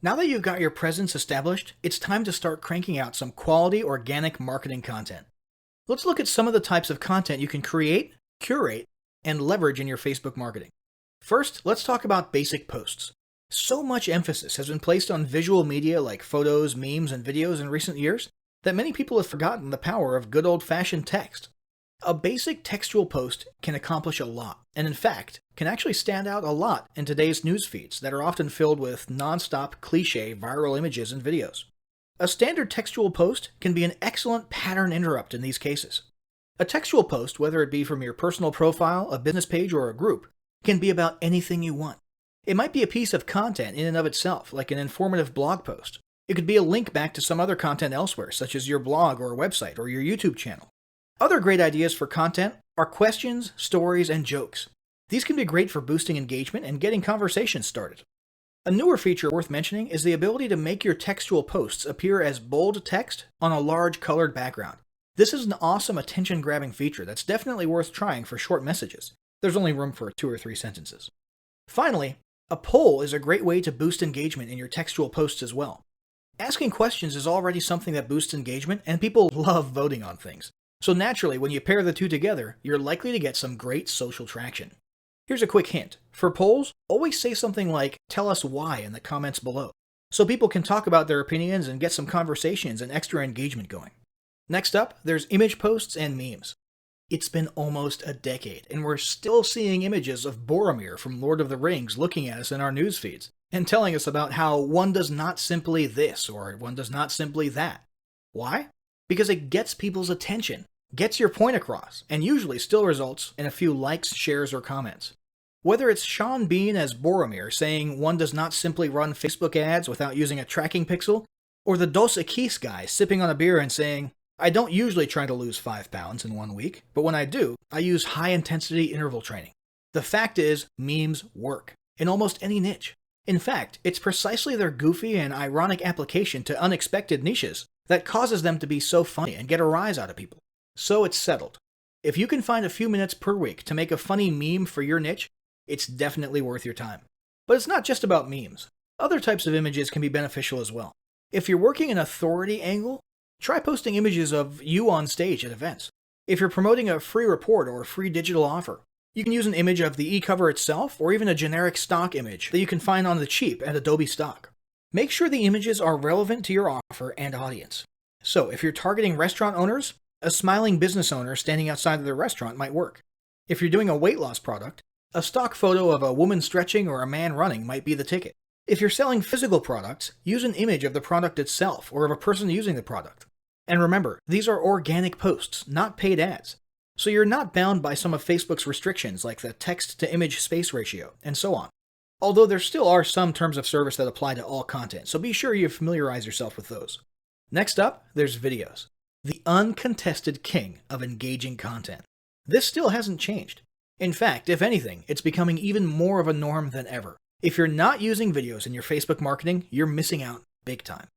Now that you've got your presence established, it's time to start cranking out some quality organic marketing content. Let's look at some of the types of content you can create, curate, and leverage in your Facebook marketing. First, let's talk about basic posts. So much emphasis has been placed on visual media like photos, memes, and videos in recent years that many people have forgotten the power of good old-fashioned text. A basic textual post can accomplish a lot, and in fact, can actually stand out a lot in today's news feeds that are often filled with non-stop cliché viral images and videos. A standard textual post can be an excellent pattern interrupt in these cases. A textual post, whether it be from your personal profile, a business page, or a group, can be about anything you want. It might be a piece of content in and of itself, like an informative blog post. It could be a link back to some other content elsewhere, such as your blog or website or your YouTube channel. Other great ideas for content are questions, stories, and jokes. These can be great for boosting engagement and getting conversations started. A newer feature worth mentioning is the ability to make your textual posts appear as bold text on a large colored background. This is an awesome attention-grabbing feature that's definitely worth trying for short messages. There's only room for 2 or 3 sentences. Finally, a poll is a great way to boost engagement in your textual posts as well. Asking questions is already something that boosts engagement, and people love voting on things. So naturally, when you pair the two together, you're likely to get some great social traction. Here's a quick hint. For polls, always say something like, "Tell us why" in the comments below, so people can talk about their opinions and get some conversations and extra engagement going. Next up, there's image posts and memes. It's been almost a decade, and we're still seeing images of Boromir from Lord of the Rings looking at us in our news feeds, and telling us about how one does not simply this, or one does not simply that. Why? Because it gets people's attention, gets your point across, and usually still results in a few likes, shares, or comments. Whether it's Sean Bean as Boromir saying one does not simply run Facebook ads without using a tracking pixel, or the Dos Equis guy sipping on a beer and saying, "I don't usually try to lose 5 pounds in 1 week, but when I do, I use high-intensity interval training." The fact is, memes work, in almost any niche. In fact, it's precisely their goofy and ironic application to unexpected niches that causes them to be so funny and get a rise out of people. So it's settled. If you can find a few minutes per week to make a funny meme for your niche, it's definitely worth your time. But it's not just about memes. Other types of images can be beneficial as well. If you're working an authority angle, try posting images of you on stage at events. If you're promoting a free report or a free digital offer, you can use an image of the e-cover itself or even a generic stock image that you can find on the cheap at Adobe Stock. Make sure the images are relevant to your offer and audience. So if you're targeting restaurant owners, a smiling business owner standing outside of their restaurant might work. If you're doing a weight loss product, a stock photo of a woman stretching or a man running might be the ticket. If you're selling physical products, use an image of the product itself or of a person using the product. And remember, these are organic posts, not paid ads. So you're not bound by some of Facebook's restrictions like the text-to-image space ratio, and so on. Although there still are some terms of service that apply to all content, so be sure you familiarize yourself with those. Next up, there's videos. The uncontested king of engaging content. This still hasn't changed. In fact, if anything, it's becoming even more of a norm than ever. If you're not using videos in your Facebook marketing, you're missing out big time.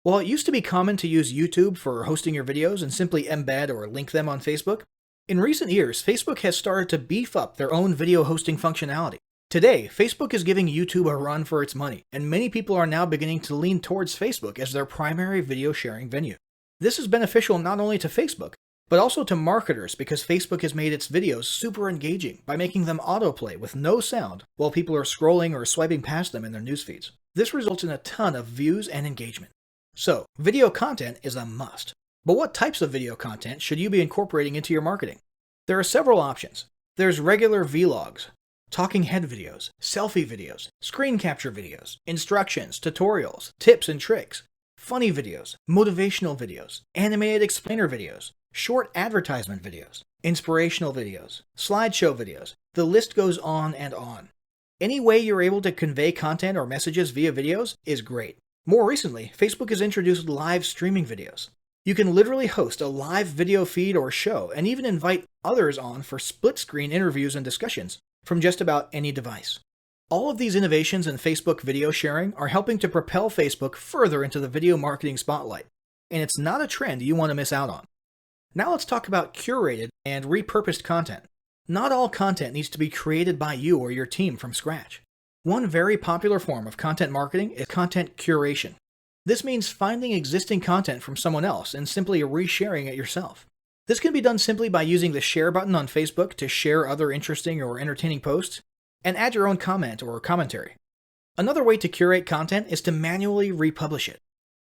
While it used to be common to use YouTube for hosting your videos and simply embed or link them on Facebook, in recent years, Facebook has started to beef up their own video hosting functionality. Today, Facebook is giving YouTube a run for its money, and many people are now beginning to lean towards Facebook as their primary video sharing venue. This is beneficial not only to Facebook, but also to marketers because Facebook has made its videos super engaging by making them autoplay with no sound while people are scrolling or swiping past them in their news feeds. This results in a ton of views and engagement. So, video content is a must. But what types of video content should you be incorporating into your marketing? There are several options. There's regular vlogs, talking head videos, selfie videos, screen capture videos, instructions, tutorials, tips and tricks, funny videos, motivational videos, animated explainer videos, short advertisement videos, inspirational videos, slideshow videos. The list goes on and on. Any way you're able to convey content or messages via videos is great. More recently, Facebook has introduced live streaming videos. You can literally host a live video feed or show and even invite others on for split-screen interviews and discussions from just about any device. All of these innovations in Facebook video sharing are helping to propel Facebook further into the video marketing spotlight, and it's not a trend you want to miss out on. Now let's talk about curated and repurposed content. Not all content needs to be created by you or your team from scratch. One very popular form of content marketing is content curation. This means finding existing content from someone else and simply resharing it yourself. This can be done simply by using the share button on Facebook to share other interesting or entertaining posts and add your own comment or commentary. Another way to curate content is to manually republish it.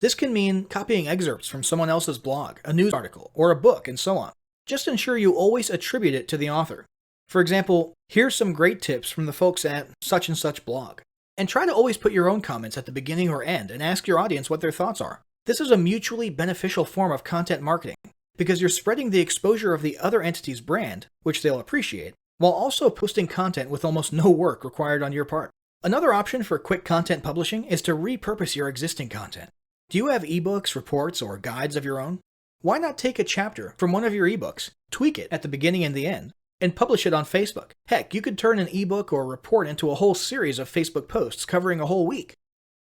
This can mean copying excerpts from someone else's blog, a news article, or a book, and so on. Just ensure you always attribute it to the author. For example, here's some great tips from the folks at such and such blog. And try to always put your own comments at the beginning or end and ask your audience what their thoughts are. This is a mutually beneficial form of content marketing because you're spreading the exposure of the other entity's brand, which they'll appreciate, while also posting content with almost no work required on your part. Another option for quick content publishing is to repurpose your existing content. Do you have ebooks, reports, or guides of your own? Why not take a chapter from one of your ebooks, tweak it at the beginning and the end, and publish it on Facebook? Heck, you could turn an ebook or report into a whole series of Facebook posts covering a whole week.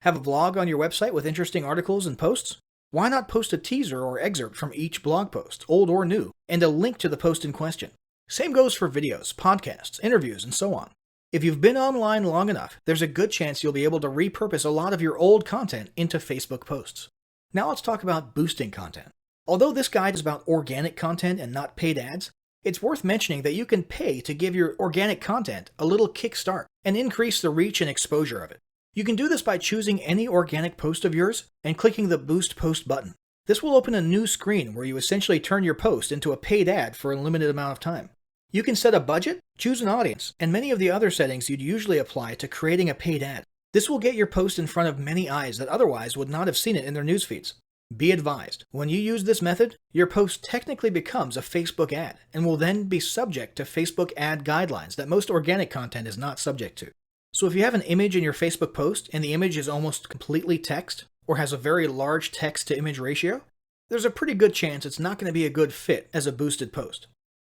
Have a blog on your website with interesting articles and posts? Why not post a teaser or excerpt from each blog post, old or new, and a link to the post in question? Same goes for videos, podcasts, interviews, and so on. If you've been online long enough, there's a good chance you'll be able to repurpose a lot of your old content into Facebook posts. Now let's talk about boosting content. Although this guide is about organic content and not paid ads, it's worth mentioning that you can pay to give your organic content a little kickstart and increase the reach and exposure of it. You can do this by choosing any organic post of yours and clicking the Boost Post button. This will open a new screen where you essentially turn your post into a paid ad for a limited amount of time. You can set a budget, choose an audience, and many of the other settings you'd usually apply to creating a paid ad. This will get your post in front of many eyes that otherwise would not have seen it in their news feeds. Be advised, when you use this method, your post technically becomes a Facebook ad and will then be subject to Facebook ad guidelines that most organic content is not subject to. So if you have an image in your Facebook post and the image is almost completely text or has a very large text to image ratio, there's a pretty good chance it's not going to be a good fit as a boosted post.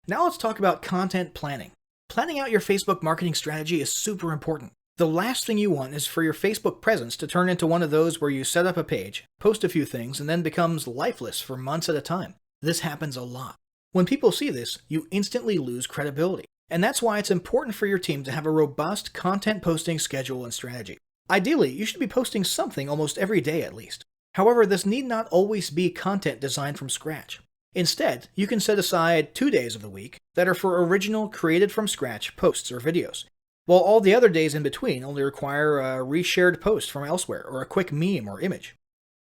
Now let's talk about content planning. Planning out your Facebook marketing strategy is super important. The last thing you want is for your Facebook presence to turn into one of those where you set up a page, post a few things, and then becomes lifeless for months at a time. This happens a lot. When people see this, you instantly lose credibility. And that's why it's important for your team to have a robust content posting schedule and strategy. Ideally, you should be posting something almost every day at least. However, this need not always be content designed from scratch. Instead, you can set aside 2 days of the week that are for original, created from scratch posts or videos, while all the other days in between only require a reshared post from elsewhere or a quick meme or image.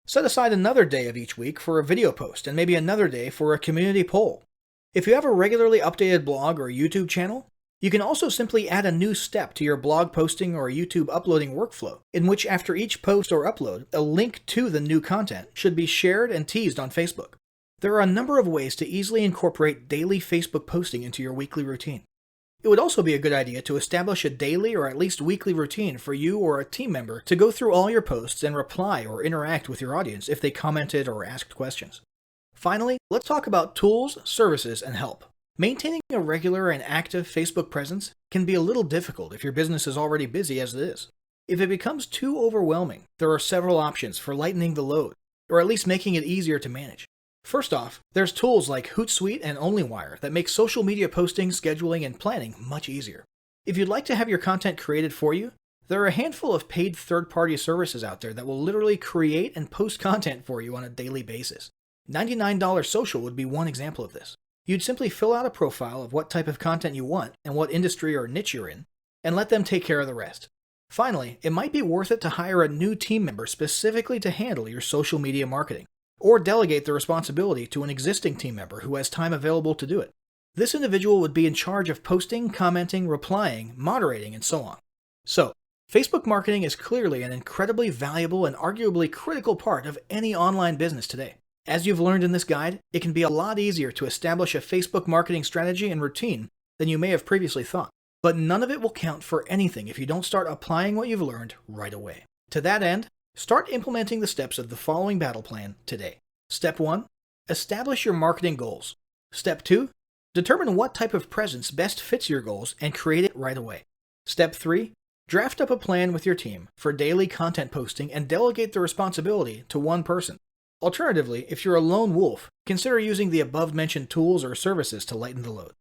Set aside another day of each week for a video post and maybe another day for a community poll. If you have a regularly updated blog or YouTube channel, you can also simply add a new step to your blog posting or YouTube uploading workflow, in which after each post or upload, a link to the new content should be shared and teased on Facebook. There are a number of ways to easily incorporate daily Facebook posting into your weekly routine. It would also be a good idea to establish a daily or at least weekly routine for you or a team member to go through all your posts and reply or interact with your audience if they commented or asked questions. Finally, let's talk about tools, services, and help. Maintaining a regular and active Facebook presence can be a little difficult if your business is already busy as it is. If it becomes too overwhelming, there are several options for lightening the load, or at least making it easier to manage. First off, there's tools like Hootsuite and OnlyWire that make social media posting, scheduling, and planning much easier. If you'd like to have your content created for you, there are a handful of paid third-party services out there that will literally create and post content for you on a daily basis. $99 Social would be one example of this. You'd simply fill out a profile of what type of content you want and what industry or niche you're in, and let them take care of the rest. Finally, it might be worth it to hire a new team member specifically to handle your social media marketing, or delegate the responsibility to an existing team member who has time available to do it. This individual would be in charge of posting, commenting, replying, moderating, and so on. So, Facebook marketing is clearly an incredibly valuable and arguably critical part of any online business today. As you've learned in this guide, it can be a lot easier to establish a Facebook marketing strategy and routine than you may have previously thought. But none of it will count for anything if you don't start applying what you've learned right away. To that end, start implementing the steps of the following battle plan today. Step 1. Establish your marketing goals. Step 2. Determine what type of presence best fits your goals and create it right away. Step 3. Draft up a plan with your team for daily content posting and delegate the responsibility to one person. Alternatively, if you're a lone wolf, consider using the above-mentioned tools or services to lighten the load.